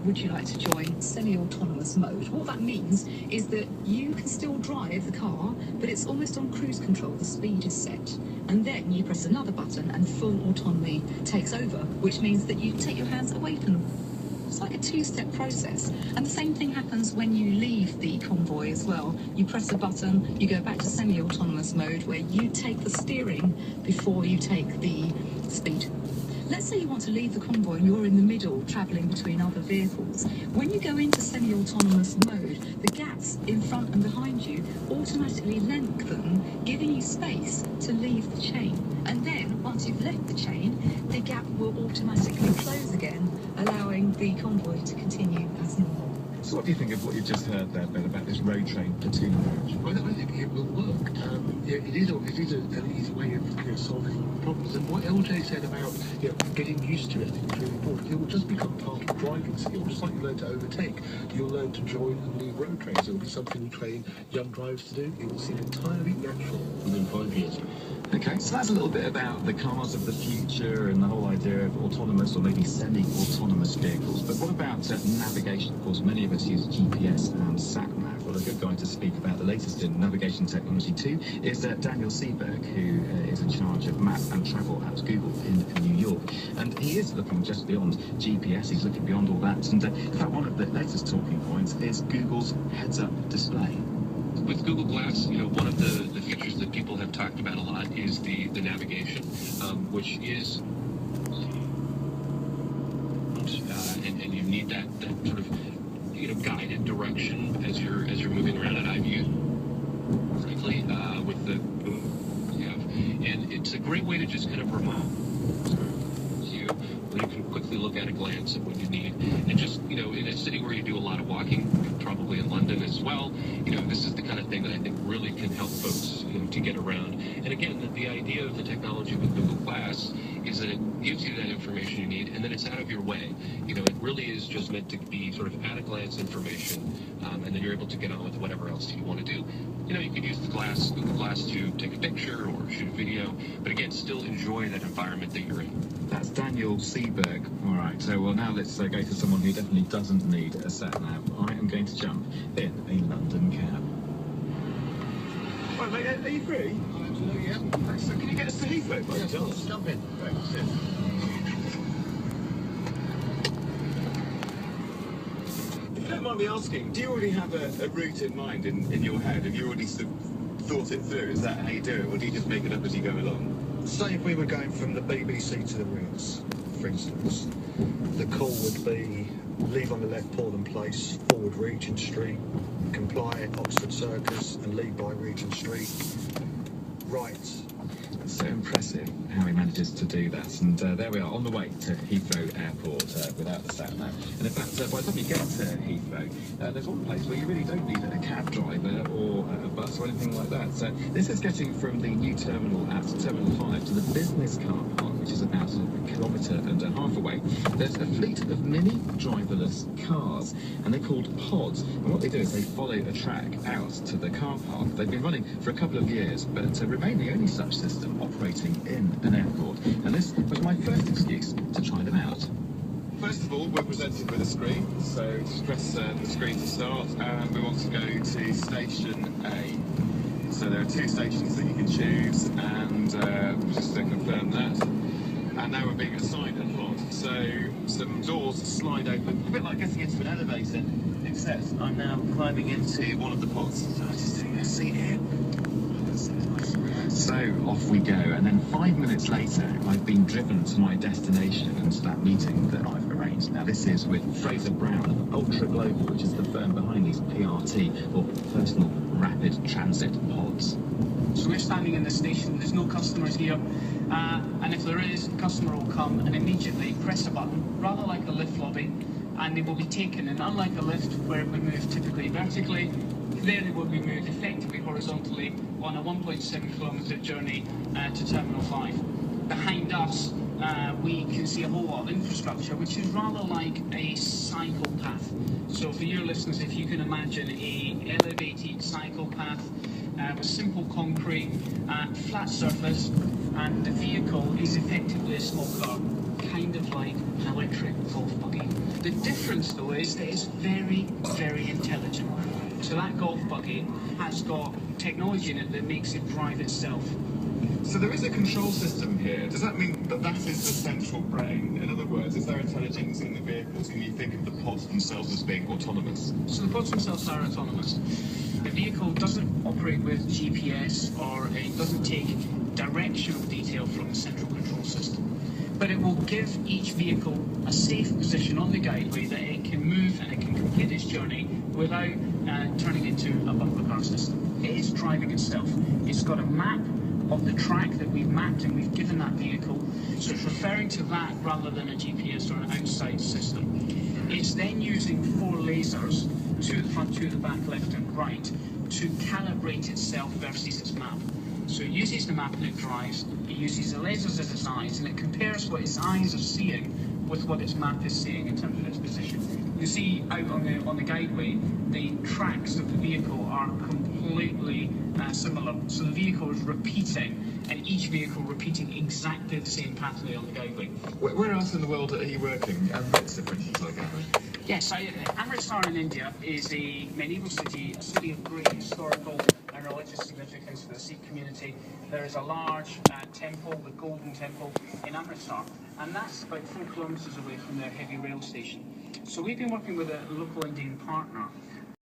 would you like to join semi-autonomous mode? What that means is that you can still drive the car, but it's almost on cruise control. The speed is set. And then you press another button and full autonomy takes over, which means that you take your hands away from them. It's like a two-step process. And the same thing happens when you leave the convoy as well. You press a button, you go back to semi-autonomous mode where you take the steering before you take the speed. Let's say you want to leave the convoy and you're in the middle travelling between other vehicles. When you go into semi-autonomous mode, the gaps in front and behind you automatically lengthen, giving you space to leave the chain. And then, once you've left the chain, the gap will automatically close again, allowing the convoy to continue as normal. So what do you think of what you just heard there, Ben, about this road train platoon approach? Well, I think it will work. It is an easy way of solving problems. And what LJ said about getting used to it, I think is really important. It will just become part of driving skill. Just like you learn to overtake, you'll learn to join and leave road trains. It will be something we train young drivers to do. It will seem entirely natural within 5 years. Okay, so that's a little bit about the cars of the future and the whole idea of autonomous or maybe semi-autonomous vehicles. But what about navigation? Of course, many of us use GPS and sat-nav. Well, a good guy to speak about the latest in navigation technology too is Daniel Seberg, who is in charge of map and travel at Google in New York. And he is looking just beyond GPS, he's looking beyond all that. And in fact, one of the latest talking points is Google's heads-up display. With Google Glass, one of the features that people have talked about a lot is the navigation, which is, and you need that sort of guided direction as you're moving around an eye view, frankly, with the you have, and it's a great way to just kind of remote you can quickly look at a glance at what you need, and just in a city where you do a lot of walking, probably in London as well, this is the kind of thing that I think really can help folks to get around. And again, the idea of the technology with Google Glass is that it gives you that information you need, and then it's out of your way. It really is just meant to be sort of at-a-glance information, and then you're able to get on with whatever else you want to do. You could use the Google Glass to take a picture or shoot a video, but again, still enjoy that environment that you're in. That's Daniel Seberg. All right, so now let's go to someone who definitely doesn't need a sat-nav. I am going to jump in a London cab. Right, mate, are you free? Absolutely, yeah. Thanks. So can you get us to Heathrow by any chance? Jump in. Thanks. Yeah. If you don't mind me asking, do you already have a route in mind in your head? Have you already sort of thought it through? Is that how you do it, or do you just make it up as you go along? Say if we were going from the BBC to the Ritz, for instance, the call would be leave on the left Portland Place, forward Regent Street, comply Oxford Circus and leave by Regent Street, right. It's so impressive how he manages to do that. And there we are, on the way to Heathrow Airport without the sat-nav. And in fact, by the time you get to Heathrow, there's one place where you really don't need a cab driver or a bus or anything like that. So this is getting from the new terminal at Terminal 5 to the business car park, which is about a kilometre and a half away. There's a fleet of mini driverless cars, and they're called pods. And what they do is they follow a track out to the car park. They've been running for a couple of years, but remain the only such system operating in an airport. And this was my first excuse to try them out. First of all, we're presented with a screen, so just press the screen to start, and we want to go to Station A. So there are two stations that you can choose, and just to confirm that. And now we're being assigned a pod. So some doors slide open, a bit like getting into an elevator, except I'm now climbing into one of the pods. So I'm just taking a seat here. So off we go, and then 5 minutes later, I've been driven to my destination and to that meeting that I've arranged. Now this is with Fraser Brown of Ultra Global, which is the firm behind these PRT, or Personal Rapid Transit Pods. So we're standing in the station, there's no customers here, and if there is, the customer will come and immediately press a button, rather like a lift lobby, and they will be taken. And unlike a lift where it would move typically vertically, there they will be moved effectively horizontally on a 1.7 kilometre journey to Terminal 5. Behind us, we can see a whole lot of infrastructure, which is rather like a cycle path. So for your listeners, if you can imagine a elevated cycle path with simple concrete, flat surface, and the vehicle is effectively a small car. kind of like an electric golf buggy. The difference though is that it's very, very intelligent. So that golf buggy has got technology in it that makes it drive itself. So there is a control system here. Does that mean that that is the central brain? In other words, is there intelligence in the vehicles? Can you think of the pods themselves as being autonomous? So the pods themselves are autonomous. The vehicle doesn't operate with GPS or it doesn't take directional detail from the central control system. But it will give each vehicle a safe position on the guideway that it can move and it can complete its journey without turning into a bumper car system. It is driving itself. It's got a map of the track that we've mapped and we've given that vehicle. So it's referring to that rather than a GPS or an outside system. It's then using 4 lasers, 2 at the front, 2 at the back, left and right, to calibrate itself versus its map. So it uses the map and it drives, it uses the lasers as its eyes, and it compares what its eyes are seeing with what its map is seeing in terms of its position. You see out on the guideway, the tracks of the vehicle are completely similar. So the vehicle is repeating, and each vehicle repeating exactly the same pathway on the guideway. Where else in the world are you working? Amritsar, for instance, I gather. Yes, Amritsar in India is a medieval city, a city of great historical and religious significance for the Sikh community. There is a large temple, the Golden Temple, in Amritsar, and that's about 4 kilometres away from their heavy rail station. So we've been working with a local Indian partner